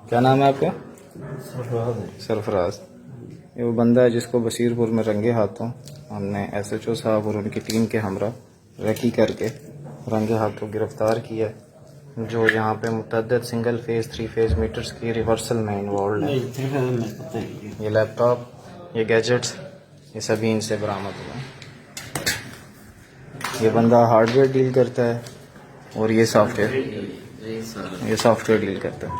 क्या नाम है आपका? सरफराज। ये वो बंदा है जिसको बशीरपुर में रंगे हाथों हमने SHO साहब और उनकी टीम के हमरा रेकी करके रंगे हाथों गिरफ्तार किया है, जो यहाँ पे मुतअद्दिद सिंगल फेज 3 फेज मीटर्स की रिवर्सल में इन्वॉल्व है। ये लैपटॉप, ये गैजेट्स, ये सभी इनसे बरामद हुए हैं। ये बंदा हार्डवेयर डील करता है और ये सॉफ्टवेयर डील करता है।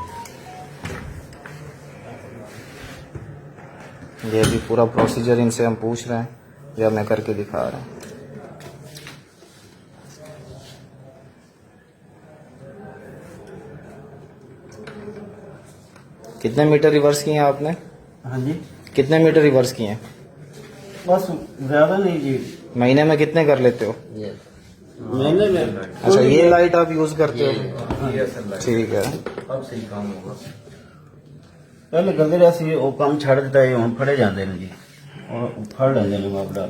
ये अभी पूरा प्रोसीजर इनसे हम पूछ रहे हैं या मैं करके दिखा रहा हूँ। कितने मीटर रिवर्स किए हैं आपने? हाँ जी, कितने मीटर रिवर्स किए हैं? बस ज्यादा नहीं जी। महीने में कितने कर लेते हो? महीने में अच्छा, ये लाइट आप यूज करते हो? ठीक है। अब सही काम होगा। पहले करते रहे सी वो काम छड़ दिता है, हम फड़े जाते हैं जी और फड़ लेंगे ने मापड़ा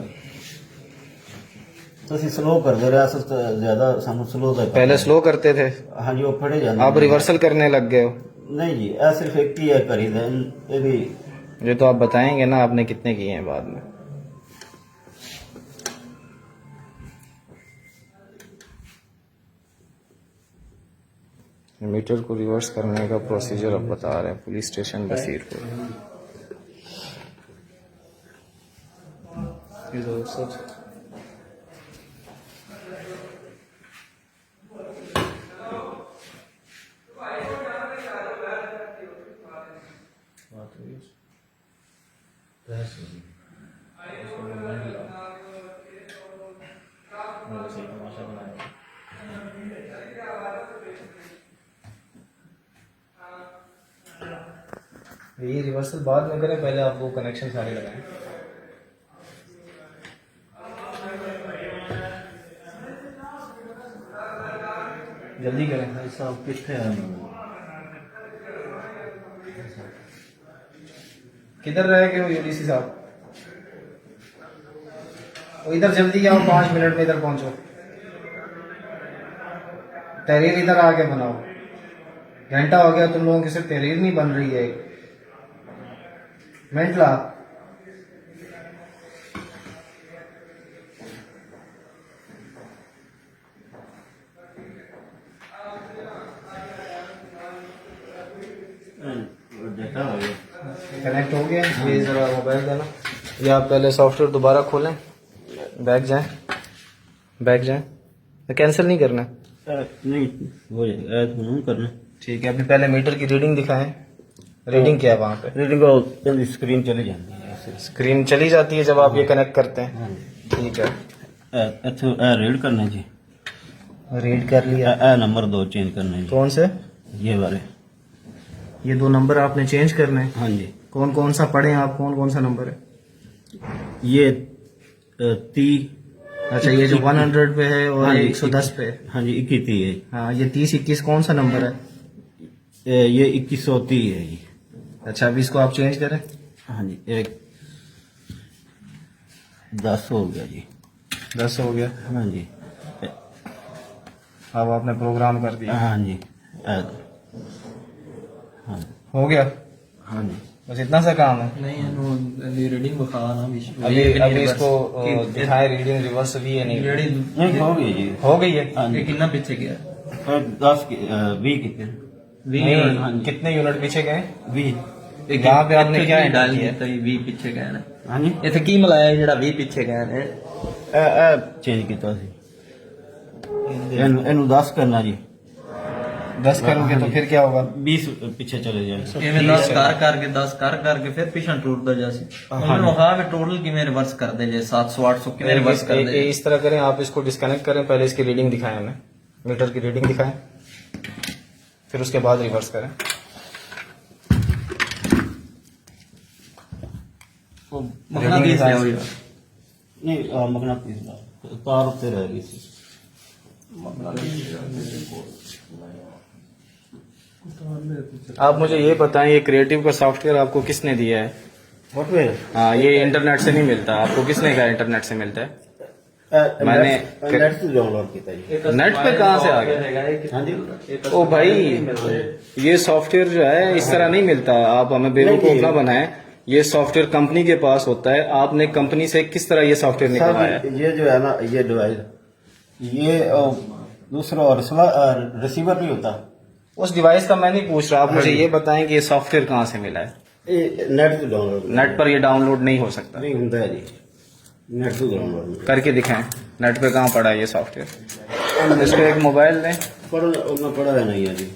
तो सी स्लो करते रहे अस ज्यादा सानू स्लो था। पहले स्लो करते थे, हाँ जी, वो फड़े जाते। आप रिवर्सल करने लग गए हो? नहीं जी, ऐ सिर्फ एक ही है करी दे ये भी। ये तो आप बताएंगे ना आपने कितने किए हैं बाद में। मीटर को रिवर्स करने का प्रोसीजर अब बता रहे हैं, पुलिस स्टेशन बशीरपुर। ये रिवर्सल बाद में करें, पहले आप वो कनेक्शन सारे लगाएं। जल्दी करें भाई साहब, कितने किधर रह गए हो UDC साहब? वो इधर जल्दी आओ, 5 मिनट में इधर पहुंचो। तहरीर इधर आके बनाओ, घंटा हो गया तुम लोगों की सिर्फ तहरीर नहीं बन रही है। मेंटला डेटा हो गया, कनेक्ट हो गया। ये जरा मोबाइल देना, या आप पहले सॉफ्टवेयर दोबारा खोलें, बैक जाएं। कैंसिल नहीं करना? नहीं हो जाएगा तो करना। ठीक है, अभी पहले मीटर की रीडिंग दिखाएं। रीडिंग क्या है वहाँ पे? रीडिंग को स्क्रीन चली जाती है, स्क्रीन चली जाती है जब आप ये कनेक्ट करते हैं। हाँ जी। ठीक है, अच्छा रीड करना जी, रीड कर लिया। नंबर 2 चेंज करना है जी। कौन से? ये वाले, ये 2 नंबर आपने चेंज करने हैं? हाँ जी। कौन कौन सा पढ़े आप, कौन कौन सा नंबर है? ये 30। अच्छा, ये जो 100 पे है और हाँ जी, 110 पे है। हाँ जी, 21 है। हाँ, ये 30-21 कौन सा नंबर है? ये 2130 है जी। अच्छा, अभी इसको आप चेंज करें। हाँ जी, एक 10 हो गया जी। 10 हो गया। हाँ जी, अब आपने प्रोग्राम कर दिया। हाँ जी, हाँ हो गया, हाँ जी। बस इतना सा काम है। नहीं रीडिंग बता ना अभी इसको दिखाए रीडिंग रिवर्स भी है नहीं? नहीं हो गई जी, हो गई है। हाँ जी। कितना पीछे गया? 10 20 कितने? नहीं, कितने यूनिट पीछे गए? 20। यहाँ पे आपने क्या डाल किया? ਦਿੱਤਾ 20 ਪਿੱਛੇ ਗਏ ਨੇ। हाँ जी, ਇੱਥੇ ਕੀ ਮਿਲਾਇਆ ਜਿਹੜਾ 20 ਪਿੱਛੇ ਗਏ ਨੇ? चेंज किया ਸੀ। ਇਹਨੂੰ 10 करना जी। 10 करोगे तो फिर क्या होगा? 20 पीछे चले जाए। ਇਵੇਂ 10 ਕਰ ਕਰਕੇ ਫਿਰ ਪਿਛਾਂ ਟੁੱਟਦਾ ਜਾ ਸੀ। ਉਹਨੂੰ ਹਾਂ ਵੀ ਟੋਟਲ ਕਿਵੇਂ ਰਿਵਰਸ ਕਰਦੇ ਜੇ 700 800 ਕਿਵੇਂ ਰਿਵਰਸ ਕਰਦੇ? इस तरह करें, आप इसको डिस्कनेक्ट करें, पहले इसकी रीडिंग दिखाएं हमें, मीटर की रीडिंग दिखाएं, फिर उसके बाद रिवर्स करें। ਮਗਨਾ ਪੀਸ ਲਿਆ ਹੋਇਆ। नहीं मगना पीस तार उत्ते रह गई थी। आप मुझे ये बताएं, ये क्रिएटिव का सॉफ्टवेयर आपको किसने दिया है? सॉफ्टवेयर हाँ, ये इंटरनेट से नहीं मिलता, आपको किसने कहा इंटरनेट से मिलता है? मैंने नेट से डाउनलोड किया जी। नेट पे कहाँ से आ गया? हाँ जी। ओ भाई, ये सॉफ्टवेयर जो है इस तरह नहीं मिलता, आप हमें बेवकूफ ना बनाएं। ये सॉफ्टवेयर कंपनी के पास होता है, आपने कंपनी से किस तरह ये सॉफ्टवेयर निकलवाया है? सर ये जो है ना, ये डिवाइस, ये दूसरा और रिसीवर नहीं होता, उस डिवाइस का मैं नहीं पूछ रहा, आप मुझे ये बताएं कि ये सॉफ्टवेयर कहाँ से मिला है? ये नेट से डाउनलोड नेट पर ये डाउनलोड नहीं हो सकता। नहीं होता है जी, नेट से डाउनलोड करके दिखाएं, नेट पे कहाँ पड़ा है ये सॉफ्टवेयर? इसको एक मोबाइल दें। पढ़ना है नहीं है जी।